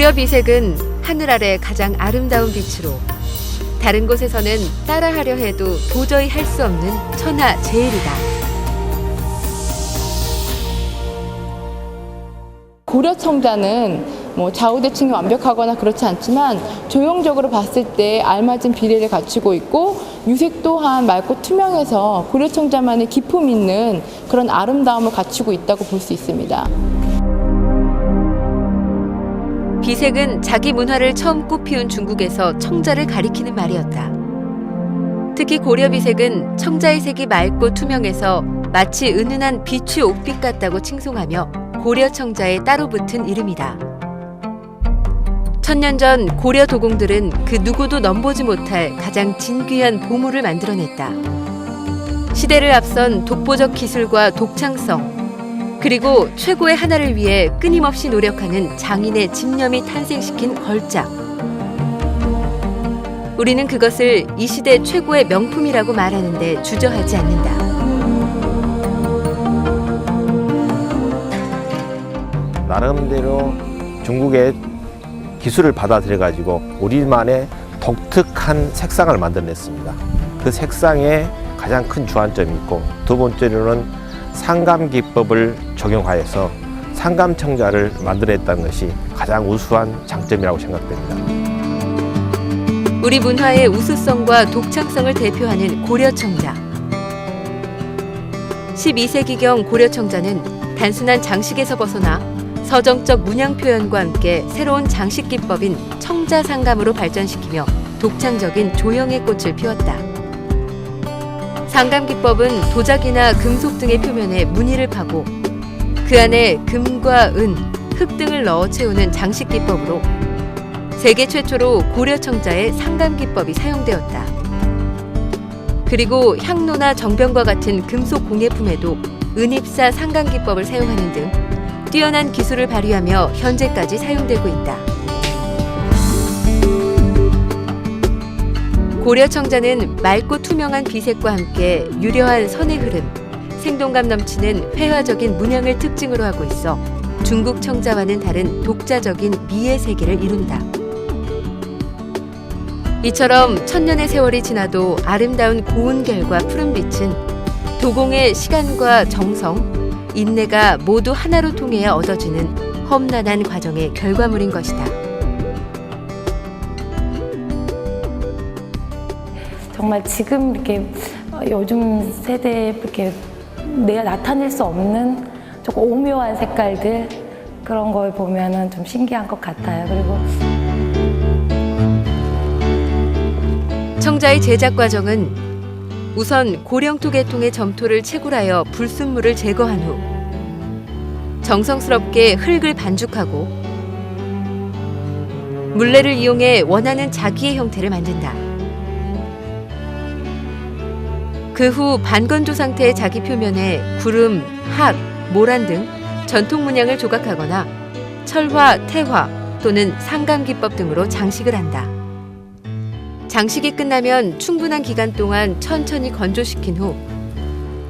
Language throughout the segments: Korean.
고려 비색은 하늘 아래 가장 아름다운 빛으로 다른 곳에서는 따라하려 해도 도저히 할 수 없는 천하제일이다. 고려 청자는 좌우대칭이 완벽하거나 그렇지 않지만 조형적으로 봤을 때 알맞은 비례를 갖추고 있고 유색 또한 맑고 투명해서 고려 청자만의 기품 있는 그런 아름다움을 갖추고 있다고 볼 수 있습니다. 비색은 자기 문화를 처음 꽃피운 중국에서 청자를 가리키는 말이었다. 특히 고려 비색은 청자의 색이 맑고 투명해서 마치 은은한 비추 옥빛 같다고 칭송하며 고려 청자에 따로 붙은 이름이다. 천년 전 고려 도공들은 그 누구도 넘보지 못할 가장 진귀한 보물을 만들어냈다. 시대를 앞선 독보적 기술과 독창성, 그리고 최고의 하나를 위해 끊임없이 노력하는 장인의 집념이 탄생시킨 걸작. 우리는 그것을 이 시대 최고의 명품이라고 말하는데 주저하지 않는다. 나름대로 중국의 기술을 받아들여가지고 우리만의 독특한 색상을 만들어냈습니다. 그 색상에 가장 큰 주안점이 있고, 두 번째로는 상감기법을 적용하여서 상감청자를 만들어냈다는 것이 가장 우수한 장점이라고 생각됩니다. 우리 문화의 우수성과 독창성을 대표하는 고려청자. 12세기경 고려청자는 단순한 장식에서 벗어나 서정적 문양 표현과 함께 새로운 장식 기법인 청자상감으로 발전시키며 독창적인 조형의 꽃을 피웠다. 상감 기법은 도자기나 금속 등의 표면에 무늬를 파고 그 안에 금과 은, 흙 등을 넣어 채우는 장식 기법으로 세계 최초로 고려 청자의 상감 기법이 사용되었다. 그리고 향로나 정병과 같은 금속 공예품에도 은입사 상감 기법을 사용하는 등 뛰어난 기술을 발휘하며 현재까지 사용되고 있다. 고려 청자는 맑고 투명한 비색과 함께 유려한 선의 흐름, 생동감 넘치는 회화적인 문양을 특징으로 하고 있어 중국 청자와는 다른 독자적인 미의 세계를 이룬다. 이처럼 천년의 세월이 지나도 아름다운 고운 결과 푸른 빛은 도공의 시간과 정성, 인내가 모두 하나로 통해야 얻어지는 험난한 과정의 결과물인 것이다. 정말 지금 이렇게 요즘 세대에 이렇게 내가 나타낼 수 없는 조금 오묘한 색깔들, 그런 걸 보면은 좀 신기한 것 같아요. 그리고 청자의 제작 과정은 우선 고령토 계통의 점토를 채굴하여 불순물을 제거한 후 정성스럽게 흙을 반죽하고 물레를 이용해 원하는 자기의 형태를 만든다. 그 후 반건조 상태의 자기 표면에 구름, 학, 모란 등 전통 문양을 조각하거나 철화, 태화 또는 상감기법 등으로 장식을 한다. 장식이 끝나면 충분한 기간 동안 천천히 건조시킨 후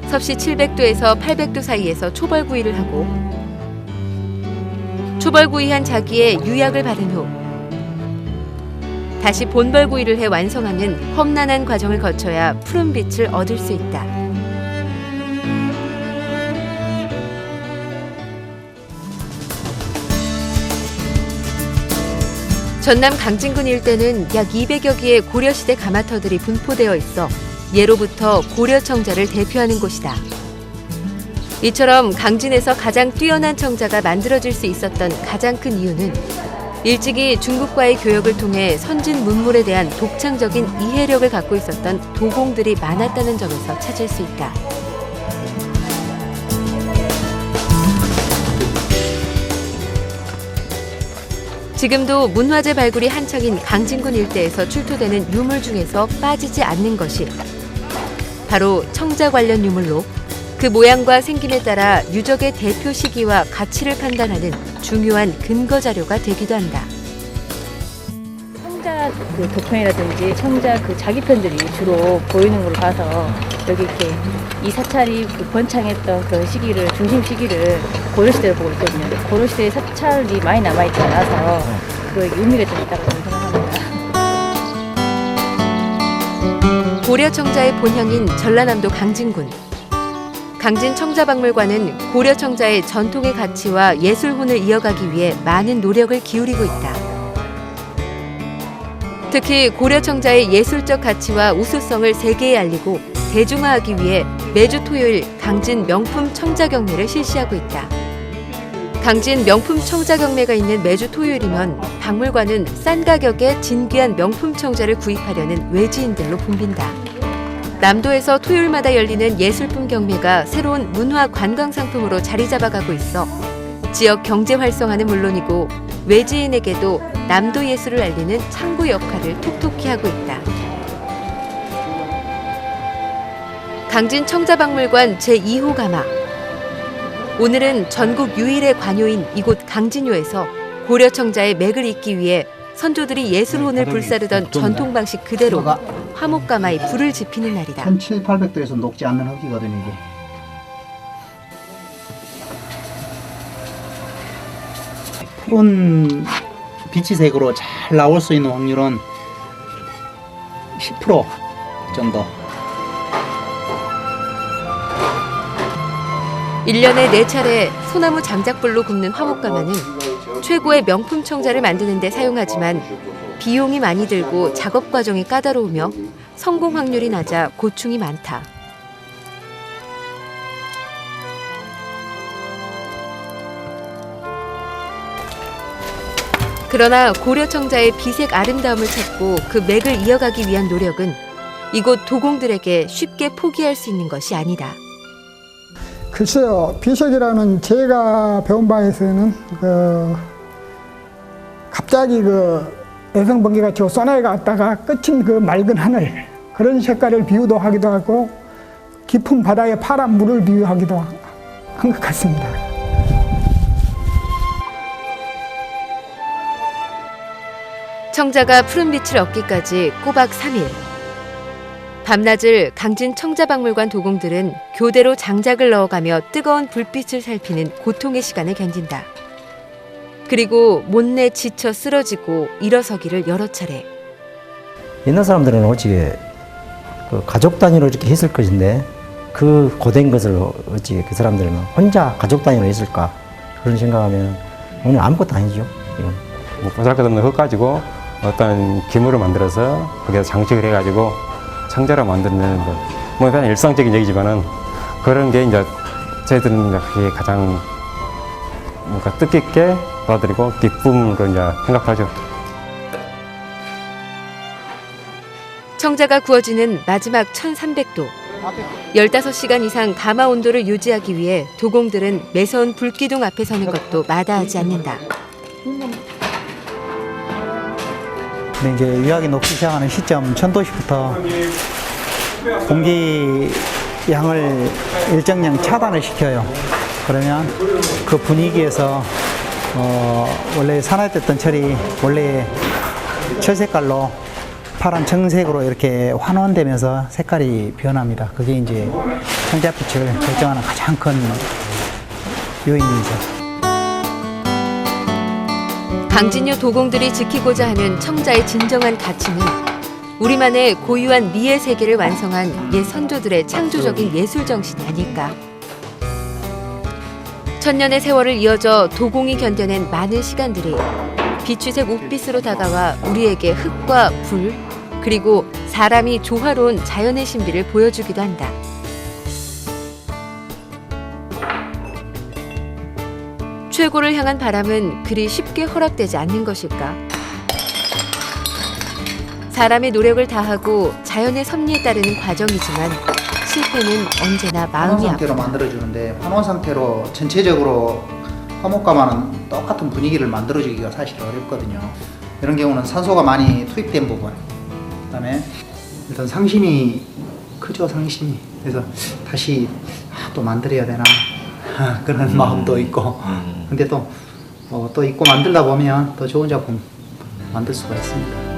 섭씨 700도에서 800도 사이에서 초벌구이를 하고 초벌구이한 자기에 유약을 바른 후 다시 본벌구이를 해 완성하는 험난한 과정을 거쳐야 푸른 빛을 얻을 수 있다. 전남 강진군 일대는 약 200여 개의 고려시대 가마터들이 분포되어 있어 예로부터 고려청자를 대표하는 곳이다. 이처럼 강진에서 가장 뛰어난 청자가 만들어질 수 있었던 가장 큰 이유는 일찍이 중국과의 교역을 통해 선진 문물에 대한 독창적인 이해력을 갖고 있었던 도공들이 많았다는 점에서 찾을 수 있다. 지금도 문화재 발굴이 한창인 강진군 일대에서 출토되는 유물 중에서 빠지지 않는 것이 바로 청자 관련 유물로 그 모양과 생김에 따라 유적의 대표 시기와 가치를 판단하는 중요한 근거 자료가 되기도 한다. 청자 그 도편이라든지 청자 그 자기편들이 주로 보이는 걸로 봐서 여기 이렇게 이 사찰이 그 번창했던 그런 시기를, 중심 시기를 고려시대로 보고 있거든요. 고려시대의 사찰이 많이 남아있지 않아서 그 의미가 좀 있다고 저는 생각합니다. 고려 청자의 본향인 전라남도 강진군. 강진 청자박물관은 고려 청자의 전통의 가치와 예술혼을 이어가기 위해 많은 노력을 기울이고 있다. 특히 고려 청자의 예술적 가치와 우수성을 세계에 알리고 대중화하기 위해 매주 토요일 강진 명품 청자 경매를 실시하고 있다. 강진 명품 청자 경매가 있는 매주 토요일이면 박물관은 싼 가격에 진귀한 명품 청자를 구입하려는 외지인들로 붐빈다. 남도에서 토요일마다 열리는 예술품 경매가 새로운 문화 관광 상품으로 자리 잡아가고 있어 지역 경제 활성화는 물론이고 외지인에게도 남도 예술을 알리는 창구 역할을 톡톡히 하고 있다. 강진 청자박물관 제2호 가마. 오늘은 전국 유일의 관요인 이곳 강진요에서 고려 청자의 맥을 잇기 위해 선조들이 예술혼을 불사르던 전통 방식 그대로 화목가마에 불을 지피는 날이다. 한 7, 800도에서 녹지 않는 흙이거든요, 이게. 푸른 비치색으로 잘 나올 수 있는 확률은 10% 정도. 1년에 4차례 소나무 장작불로 굽는 화목가마는 최고의 명품 청자를 만드는 데 사용하지만 비용이 많이 들고 작업 과정이 까다로우며 성공 확률이 낮아 고충이 많다. 그러나 고려 청자의 비색 아름다움을 찾고 그 맥을 이어가기 위한 노력은 이곳 도공들에게 쉽게 포기할 수 있는 것이 아니다. 글쎄요, 비색이라는 제가 배운 바에서는 갑자기 여성 번개같이 쏘나이가 왔다가 끝인 그 맑은 하늘, 그런 색깔을 비유도 하기도 하고 깊은 바다의 파란 물을 비유하기도 한 것 같습니다. 청자가 푸른 빛을 얻기까지 꼬박 3일. 밤낮을 강진 청자박물관 도공들은 교대로 장작을 넣어가며 뜨거운 불빛을 살피는 고통의 시간을 견딘다. 그리고 못내 지쳐 쓰러지고 일어서기를 여러 차례. 옛날 사람들은 어찌 가족 단위로 이렇게 했을 것인데 그 고된 것을 어찌 그 사람들은 혼자 가족 단위로 했을까, 그런 생각하면 오늘 아무것도 아니죠. 이건. 뭐 보잘것없는 흙 가지고 어떤 기물을 만들어서 거기다 장식을 해가지고 청자로 만드는 것, 뭐 그냥 일상적인 얘기지만은 그런 게 이제 저희들은 그게 가장 뭔가 뜻깊게 받아들이고 기쁨으로 이제 생각하죠. 청자가 구워지는 마지막 1300도. 15시간 이상 가마 온도를 유지하기 위해 도공들은 매서운 불기둥 앞에 서는 것도 마다하지 않는다. 근데 이제 유압이 녹기 시작하는 시점 1000도씨부터 공기 양을 일정량 차단을 시켜요. 그러면 그 분위기에서 원래 산화됐던 철이 원래 철 색깔로 파란 청색으로 이렇게 환원되면서 색깔이 변합니다. 그게 이제 청자빛을 결정하는 가장 큰 요인이죠. 강진요 도공들이 지키고자 하는 청자의 진정한 가치는 우리만의 고유한 미의 세계를 완성한 옛 선조들의 창조적인 예술 정신이 아닐까. 천년의 세월을 이어져 도공이 견뎌낸 많은 시간들이 비추색 옥빛으로 다가와 우리에게 흙과 불, 그리고 사람이 조화로운 자연의 신비를 보여주기도 한다. 최고를 향한 바람은 그리 쉽게 허락되지 않는 것일까? 사람의 노력을 다하고 자연의 섭리에 따르는 과정이지만 실패는 언제나 환원 아, 마음이 상태로 아프다. 만들어주는데 환원 상태로 전체적으로 화목가마는 똑같은 분위기를 만들어주기가 사실 어렵거든요. 이런 경우는 산소가 많이 투입된 부분, 그다음에 일단 상심이 크죠, 상심이. 그래서 다시 또 만들어야 되나 그런 마음도 있고, 근데 또 있고 만들다 보면 더 좋은 작품 만들 수가 있습니다.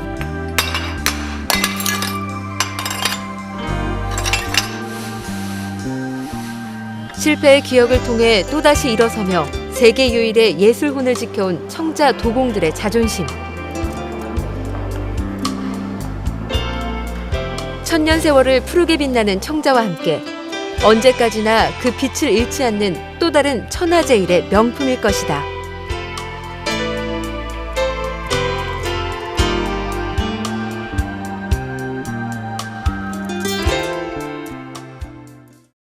실패의 기억을 통해 또다시 일어서며 세계 유일의 예술혼을 지켜온 청자 도공들의 자존심. 천년 세월을 푸르게 빛나는 청자와 함께 언제까지나 그 빛을 잃지 않는 또 다른 천하제일의 명품일 것이다.